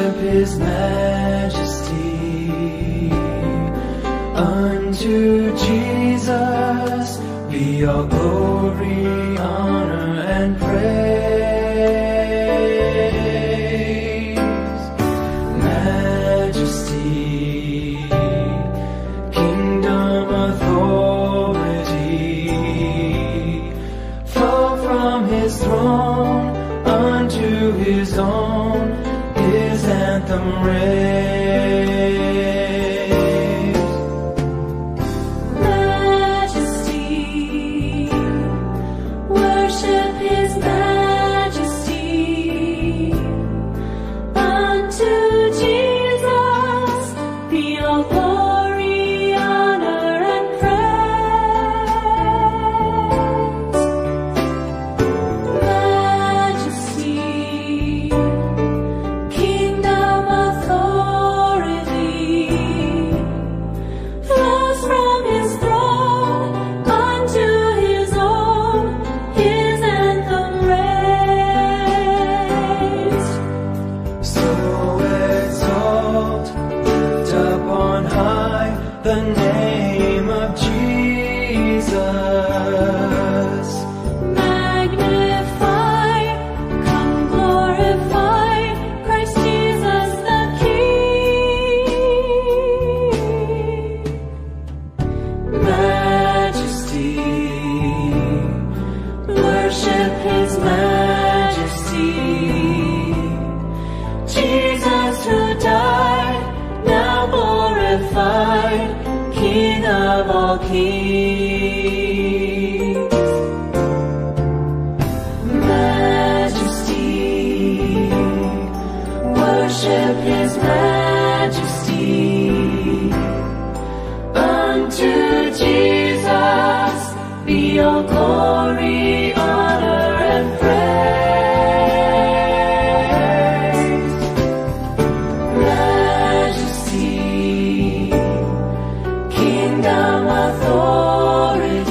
worship His majesty. Unto Jesus be all glory, honor, and praise. Majesty, kingdom, authority, flow from His throne unto His own, His anthem raised. Majesty, worship His majesty. Unto Jesus be all glory, honor, and praise. Majesty, kingdom, authority, flows from His throne unto His own, His anthem raised. So exalt, lift up on high the name of Jesus. Magnify, come glorify Christ Jesus the King. Majesty, worship His majesty. Jesus who died, now glorified, King of all kings. Majesty, worship His majesty. Unto Jesus be all glory, honor, and praise. Majesty, kingdom, authority,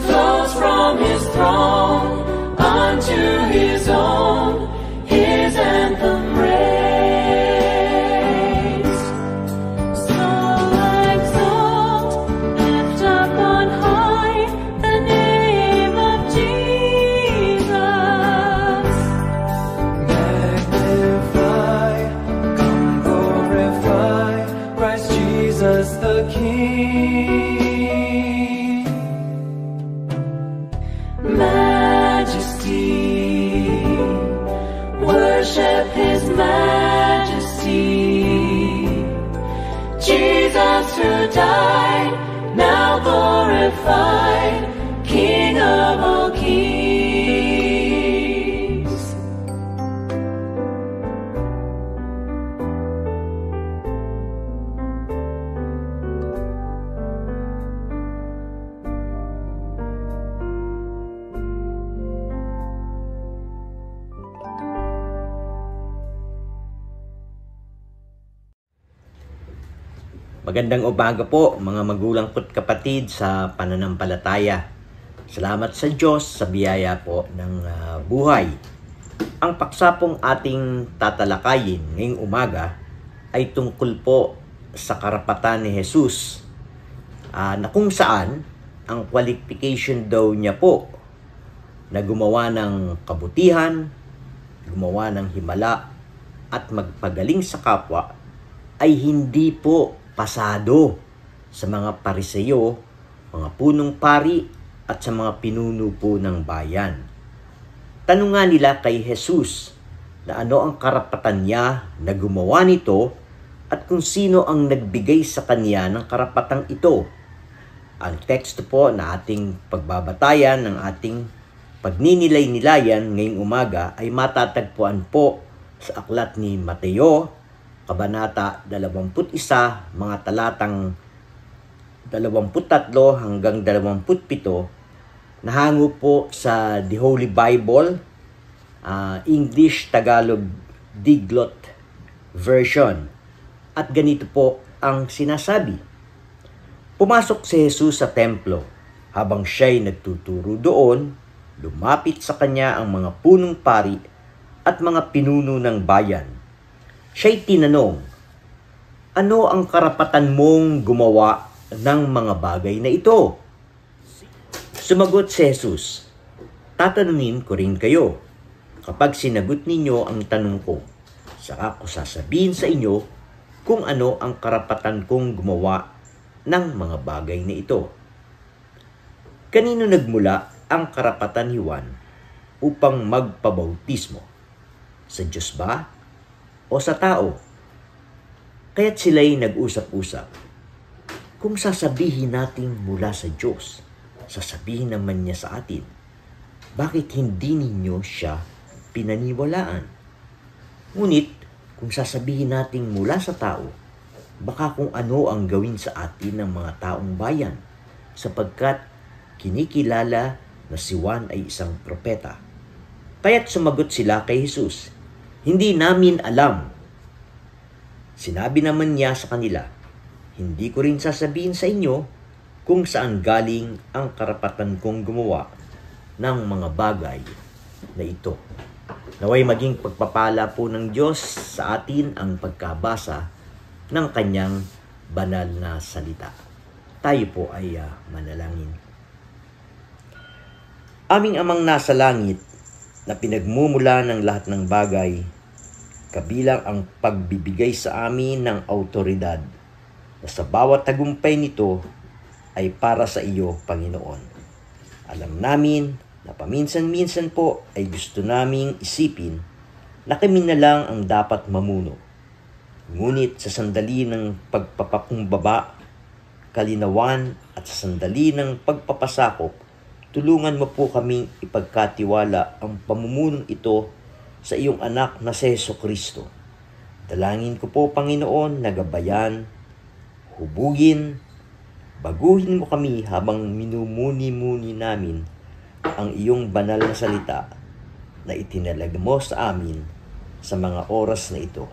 flows from His throne unto His own, His anthem raised. So exalt, lift up on high the name of Jesus. Magnify, come glorify Christ Jesus the King. Majesty, worship His majesty. Jesus who died, now glorified, King of all kings. Magandang umaga po mga magulang ko't kapatid sa pananampalataya. Salamat sa Diyos sa biyaya po ng buhay. Ang paksa pong ating tatalakayin ngayong umaga ay tungkol po sa karapatan ni Jesus na kung saan ang qualification daw niya po na gumawa ng kabutihan, gumawa ng himala at magpagaling sa kapwa ay hindi po pasado sa mga pariseyo, mga punong pari at sa mga pinuno po ng bayan. Tanong nga nila kay Jesus na ano ang karapatan niya na gumawa nito at kung sino ang nagbigay sa kanya ng karapatang ito. Ang teksto po na ating pagbabatayan ng ating pagninilay-nilayan ngayong umaga ay matatagpuan po sa aklat ni Mateo, Kabanata 21, mga talatang 23 hanggang 27, nahango po sa The Holy Bible, English Tagalog Diglot Version. At ganito po ang sinasabi. Pumasok si Jesus sa templo. Habang siya'y nagtuturo doon, lumapit sa kanya ang mga punong pari at mga pinuno ng bayan. Siya'y tinanong, ano ang karapatan mong gumawa ng mga bagay na ito? Sumagot si Jesus, tatanungin ko rin kayo. Kapag sinagot ninyo ang tanong ko, saka ko sasabihin sa inyo kung ano ang karapatan kong gumawa ng mga bagay na ito. Kanino nagmula ang karapatan ni Juan upang magpabautismo? Sa Diyos ba o sa tao? Kaya't sila'y nag-usap-usap. Kung sasabihin natin mula sa Diyos, sasabihin naman niya sa atin, bakit hindi ninyo siya pinaniwalaan? Ngunit, kung sasabihin natin mula sa tao, baka kung ano ang gawin sa atin ng mga taong bayan, sapagkat kinikilala na si Juan ay isang propeta. Kaya't sumagot sila kay Jesus, hindi namin alam. Sinabi naman niya sa kanila, hindi ko rin sasabihin sa inyo kung saan galing ang karapatan kong gumawa ng mga bagay na ito. Naway maging pagpapala po ng Diyos sa atin ang pagkabasa ng kanyang banal na salita. Tayo po ay manalangin. Aming Amang nasa langit, na pinagmumula ng lahat ng bagay, kabilang ang pagbibigay sa amin ng autoridad, na sa bawat tagumpay nito ay para sa iyo, Panginoon. Alam namin na paminsan-minsan po ay gusto naming isipin na kami na lang ang dapat mamuno. Ngunit sa sandali ng pagpapakumbaba, kalinawan at sa sandali ng pagpapasakop, tulungan mo po kaming ipagkatiwala ang pamumunong ito sa iyong anak na si Jesucristo. Dalangin ko po, Panginoon, na gabayan, hubugin, baguhin mo kami habang minumuni-muni namin ang iyong banal na salita na itinalag mo sa amin sa mga oras na ito.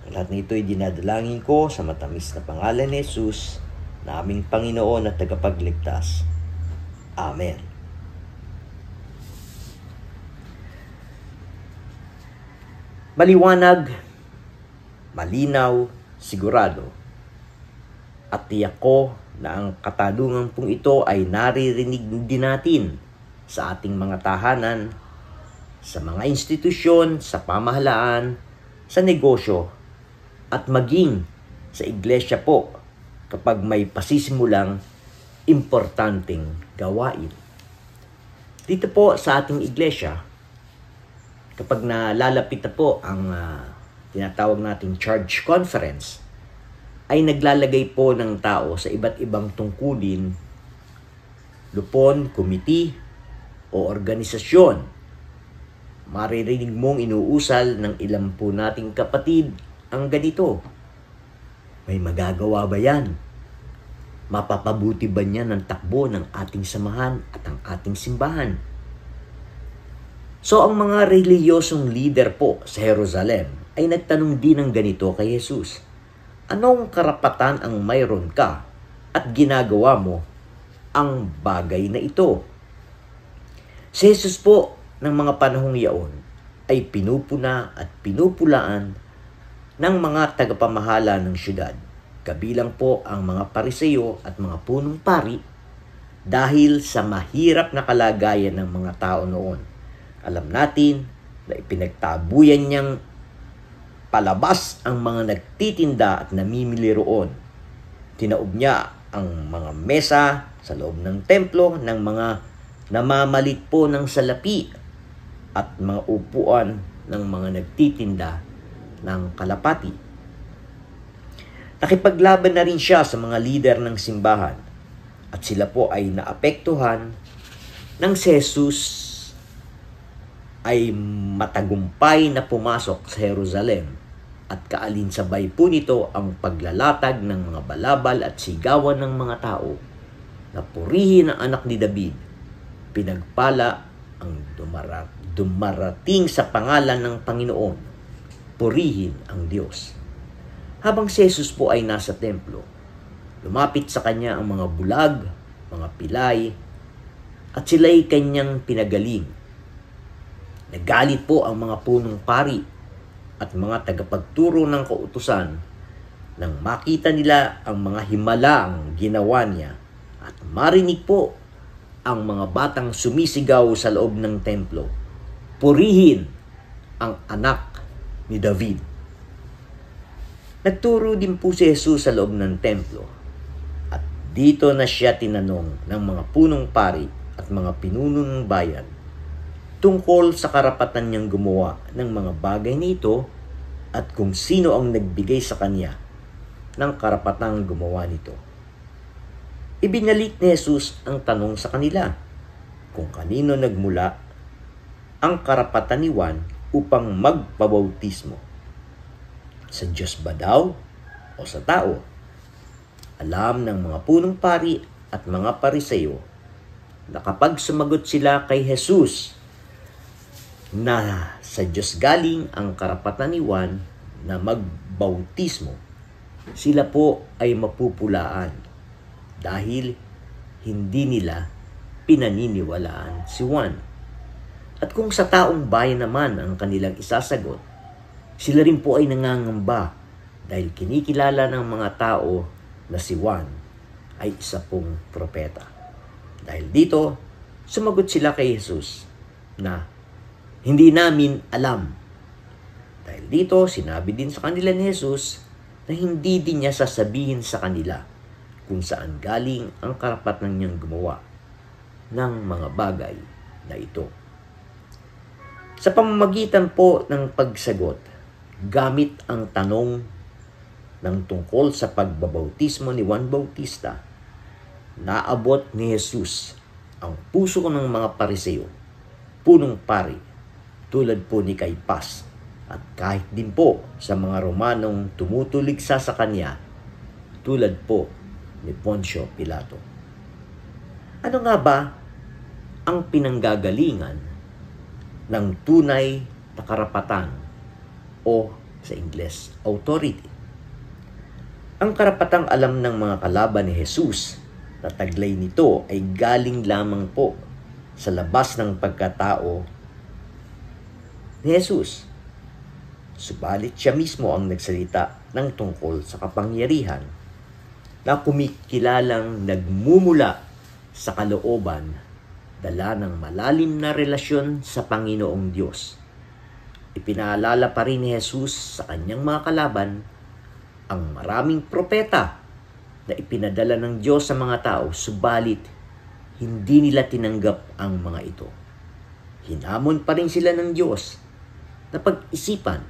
Lahat na ito ay dinadalangin ko sa matamis na pangalan ni Jesus, na aming Panginoon at tagapagligtas. Amen. Maliwanag, malinaw, sigurado, at tiyak ko na ang katanungan pong ito ay naririnig din natin sa ating mga tahanan, sa mga institusyon, sa pamahalaan, sa negosyo, at maging sa iglesia po kapag may pasisimulang importanteng gawain. Dito po sa ating iglesia, kapag nalalapit na po ang tinatawag nating church conference, ay naglalagay po ng tao sa iba't ibang tungkulin, lupon, committee, o organisasyon. Maririnig mong inuusal ng ilang po nating kapatid ang ganito. May magagawa ba yan? Mapapabuti ba niya ng takbo ng ating samahan at ang ating simbahan? So ang mga reliyosong leader po sa Jerusalem ay nagtanong din ng ganito kay Jesus. Anong karapatan ang mayroon ka at ginagawa mo ang bagay na ito? Si Jesus po ng mga panahong iyon ay pinupuna at pinupulaan ng mga tagapamahala ng syudad, kabilang po ang mga pariseyo at mga punong pari, dahil sa mahirap na kalagayan ng mga tao noon. Alam natin na ipinagtabuyan niyang palabas ang mga nagtitinda at namimili roon. Tinaob niya ang mga mesa sa loob ng templo ng mga namamalit po ng salapi at mga upuan ng mga nagtitinda ng kalapati. Nakipaglaban na rin siya sa mga lider ng simbahan at sila po ay naapektuhan nang si Jesus ay matagumpay na pumasok sa Jerusalem at kaalinsabay po nito ang paglalatag ng mga balabal at sigawan ng mga tao na purihin ang anak ni David. Pinagpala ang dumarating sa pangalan ng Panginoon. Purihin ang Diyos. Habang si Jesus po ay nasa templo, lumapit sa kanya ang mga bulag, mga pilay, at sila'y kanyang pinagaling. Nagalit po ang mga punong pari at mga tagapagturo ng kautusan nang makita nila ang mga himalaang ginawa niya at marinig po ang mga batang sumisigaw sa loob ng templo, "Purihin ang anak ni David." Nagturo din po si Jesus sa loob ng templo at dito na siya tinanong ng mga punong pari at mga pinuno ng bayan tungkol sa karapatan niyang gumawa ng mga bagay nito at kung sino ang nagbigay sa kanya ng karapatang gumawa nito. Ibinalik ni Jesus ang tanong sa kanila kung kanino nagmula ang karapatan ni Juan upang magpabautismo. Sa Diyos ba daw o sa tao? Alam ng mga punong pari at mga Pariseo na kapag sumagot sila kay Jesus na sa Diyos galing ang karapatan ni Juan na magbautismo, sila po ay mapupulaan dahil hindi nila pinaniniwalaan si Juan. At kung sa taong bayan naman ang kanilang isasagot, sila rin po ay nangangamba dahil kinikilala ng mga tao na si Juan ay isa pong propeta. Dahil dito, sumagot sila kay Jesus na hindi namin alam. Dahil dito, sinabi din sa kanila ni Jesus na hindi din niya sasabihin sa kanila kung saan galing ang karapatan niyang gumawa ng mga bagay na ito. Sa pamamagitan po ng pagsagot, gamit ang tanong ng tungkol sa pagbabautismo ni Juan Bautista, naabot ni Jesus ang puso ng mga Pariseo, punong pari, tulad po ni Caiphas, at kahit din po sa mga Romanong tumutuligsa sa kanya, tulad po ni Poncio Pilato. Ano nga ba ang pinanggagalingan ng tunay na karapatan o sa Ingles, authority? Ang karapatang alam ng mga kalaban ni Jesus na taglay nito ay galing lamang po sa labas ng pagkatao ni Jesus. Subalit siya mismo ang nagsalita ng tungkol sa kapangyarihan na kumikilalang nagmumula sa kalooban, dala ng malalim na relasyon sa Panginoong Diyos. Ipinaalala pa rin ni Jesus sa kanyang mga kalaban ang maraming propeta na ipinadala ng Diyos sa mga tao, subalit hindi nila tinanggap ang mga ito. Hinamon pa rin sila ng Diyos na pag-isipan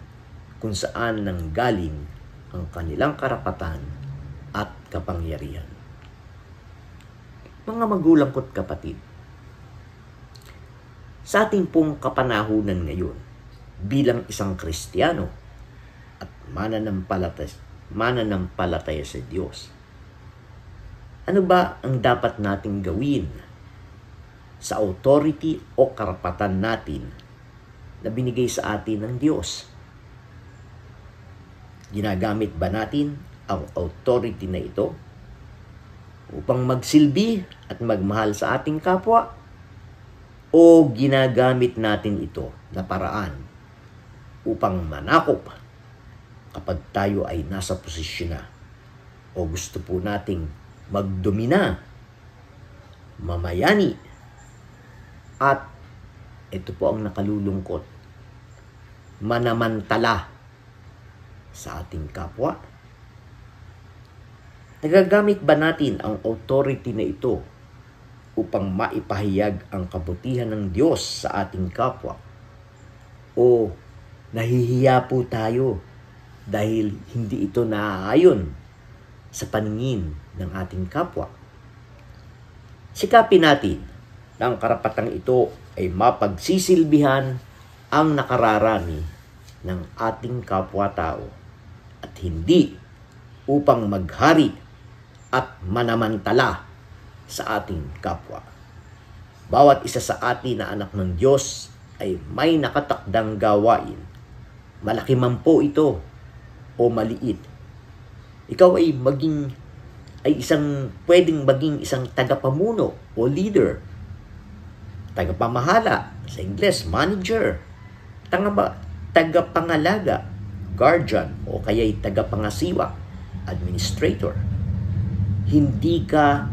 kung saan nanggaling ang kanilang karapatan at kapangyarihan. Mga magulang ko't kapatid, sa ating pong kapanahunan ngayon bilang isang Kristiyano at mananampalataya sa Diyos, ano ba ang dapat nating gawin sa authority o karapatan natin na binigay sa atin ng Diyos? Ginagamit ba natin ang authority na ito upang magsilbi at magmahal sa ating kapwa? O ginagamit natin ito na paraan upang manakop kapag tayo ay nasa posisyon na o gusto po nating magdomina, mamayani, at ito po ang nakalulungkot, manamantala sa ating kapwa? Nagagamit ba natin ang authority na ito upang maipahayag ang kabutihan ng Diyos sa ating kapwa? O nahihiya po tayo dahil hindi ito naaayon sa paningin ng ating kapwa? Sikapin natin na ang karapatang ito ay mapagsisilbihan ang nakararami ng ating kapwa-tao at hindi upang maghari at manamantala sa ating kapwa. Bawat isa sa atin na anak ng Diyos ay may nakatakdang gawain. Malaki man po ito o maliit. Ikaw ay pwedeng maging isang tagapamuno o leader, tagapamahala, sa Ingles, manager, tagapangalaga, guardian, o kaya'y tagapangasiwa, administrator. Hindi ka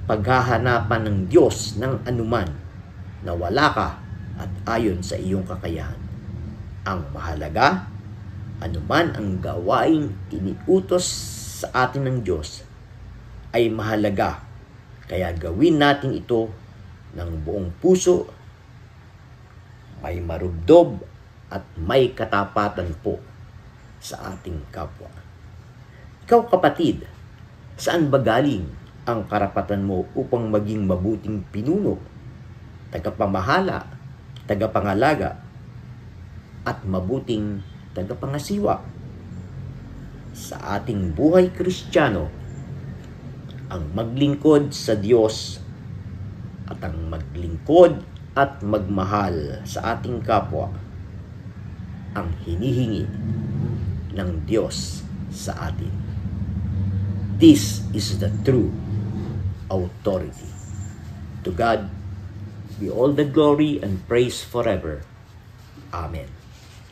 paghahanapan ng Diyos ng anuman na wala ka at ayon sa iyong kakayahan. Ang mahalaga, anuman ang gawaing iniutos sa atin ng Diyos ay mahalaga, kaya gawin natin ito ng buong puso, may marubdob at may katapatan po sa ating kapwa. Ikaw kapatid, saan ba galing ang karapatan mo upang maging mabuting pinuno, tagapamahala, tagapangalaga, at mabuting tagapangasiwa? Sa ating buhay Kristiyano, ang maglingkod sa Diyos at ang maglingkod at magmahal sa ating kapwa ang hinihingi ng Diyos sa atin. This is the true authority. To God be all the glory and praise forever. Amen.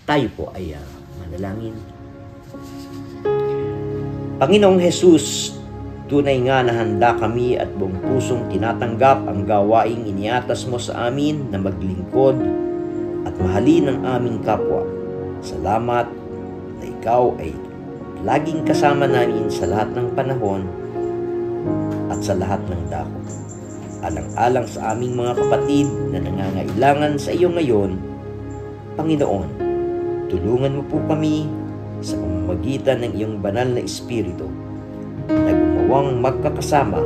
Tayo po ay manalangin. Panginoong Jesus, tunay nga na handa kami at buong pusong tinatanggap ang gawaing iniatas mo sa amin na maglingkod at mahalin ang aming kapwa. Salamat na ikaw ay laging kasama namin sa lahat ng panahon at sa lahat ng dako. Alang-alang sa aming mga kapatid na nangangailangan sa iyo ngayon, Panginoon, tulungan mo po kami sa pamamagitan ng iyong banal na Espiritu na gumawang magkakasama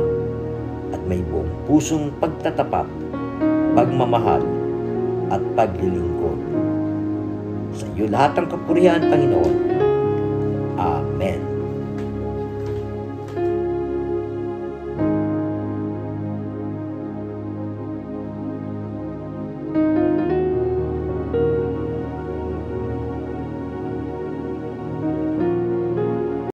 at may buong pusong pagtatapat, pagmamahal at paglilingkod. Sa iyo lahat ang kapurihan, Panginoon. Amen.